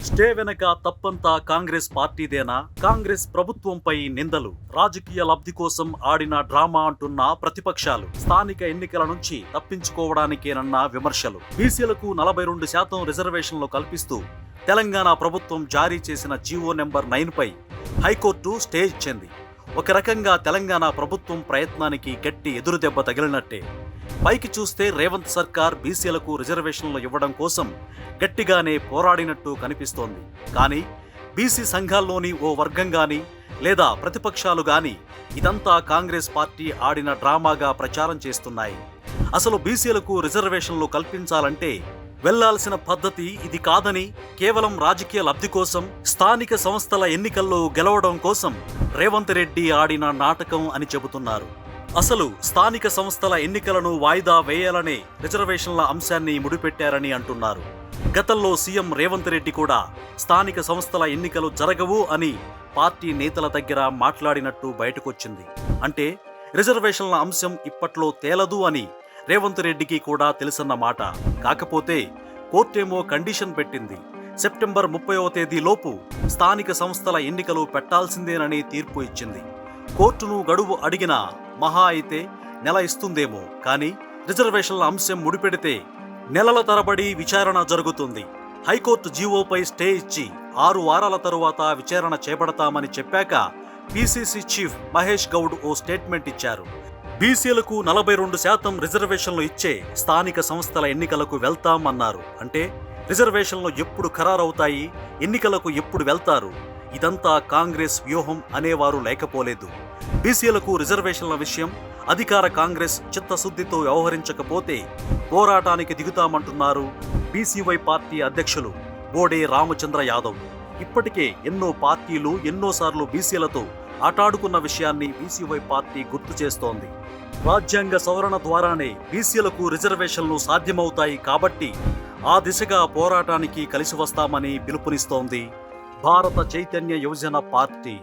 Stay వెనక తప్పంతా కాంగ్రెస్ పార్టీదేనా? కాంగ్రెస్ ప్రభుత్వంపై నిందలు, రాజకీయ లబ్ధి కోసం ఆడిన డ్రామా అంటున్న ప్రతిపక్షాలు, స్థానిక ఎన్నికల నుంచి తప్పించుకోవడానికేనన్న విమర్శలు. బీసీలకు 42% రిజర్వేషన్లు కల్పిస్తూ తెలంగాణ ప్రభుత్వం జారీ చేసిన జీవో నెంబర్ 9 పై హైకోర్టు స్టే ఇచ్చింది. ఒక రకంగా తెలంగాణ ప్రభుత్వం ప్రయత్నానికి గట్టి ఎదురుదెబ్బ తగిలినట్టే. పైకి చూస్తే రేవంత్ సర్కార్ బీసీలకు రిజర్వేషన్లు ఇవ్వడం కోసం గట్టిగానే పోరాడినట్టు కనిపిస్తోంది. కానీ బీసీ సంఘాల్లోని ఓ వర్గం గాని లేదా ప్రతిపక్షాలు గాని ఇదంతా కాంగ్రెస్ పార్టీ ఆడిన డ్రామాగా ప్రచారం చేస్తున్నాయి. అసలు బీసీలకు రిజర్వేషన్లు కల్పించాలంటే వెళ్లాల్సిన పద్ధతి ఇది కాదని, కేవలం రాజకీయ లబ్ధి కోసం, స్థానిక సంస్థల ఎన్నికల్లో గెలవడం కోసం రేవంత్ రెడ్డి ఆడిన నాటకం అని చెబుతున్నారు. అసలు స్థానిక సంస్థల ఎన్నికలను వాయిదా వేయాలనే రిజర్వేషన్ల అంశాన్ని ముడిపెట్టారని అంటున్నారు. గతంలో సీఎం రేవంత్ రెడ్డి కూడా స్థానిక సంస్థల ఎన్నికలు జరగవు అని పార్టీ నేతల దగ్గర మాట్లాడినట్టు బయటకొచ్చింది. అంటే రిజర్వేషన్ల అంశం ఇప్పట్లో తేలదు అని రేవంత్ రెడ్డికి కూడా తెలుసన్నమాట. కాకపోతే కోర్టేమో కండిషన్ పెట్టింది. సెప్టెంబర్ 30వ తేదీలోపు స్థానిక సంస్థల ఎన్నికలు పెట్టాల్సిందేనని తీర్పు ఇచ్చింది. కోర్టును గడువు అడిగినా మహా అయితే నెల ఇస్తుందేమో, కానీ రిజర్వేషన్ల అంశం ముడిపెడితే నెలల తరబడి విచారణ జరుగుతుంది. హైకోర్టు జీవోపై స్టే ఇచ్చి 6 వారాల తరువాత విచారణ చేపడతామని చెప్పాక పీసీసీ చీఫ్ మహేష్ గౌడ్ ఓ స్టేట్మెంట్ ఇచ్చారు. బీసీలకు 42% రిజర్వేషన్లు ఇచ్చే స్థానిక సంస్థల ఎన్నికలకు వెళ్తాం అన్నారు. అంటే రిజర్వేషన్లు ఎప్పుడు ఖరారవుతాయి, ఎన్నికలకు ఎప్పుడు వెళ్తారు, ఇదంతా కాంగ్రెస్ వ్యూహం అనేవారు లేకపోలేదు. బీసీలకు రిజర్వేషన్ల విషయం అధికార కాంగ్రెస్ చిత్తశుద్ధితో వ్యవహరించకపోతే పోరాటానికి దిగుతామంటున్నారు బీసీవై పార్టీ అధ్యక్షులు బోడే రామచంద్ర యాదవ్. ఇప్పటికే ఎన్నో పార్టీలు ఎన్నోసార్లు బీసీలతో ఆటాడుకున్న విషయాన్ని బీసీవై పార్టీ గుర్తు చేస్తోంది. రాజ్యాంగ సవరణ ద్వారానే బీసీలకు రిజర్వేషన్లు సాధ్యమవుతాయి కాబట్టి ఆ దిశగా పోరాటానికి కలిసి వస్తామని పిలుపునిస్తోంది భారత చైతన్య యువజన పార్టీ.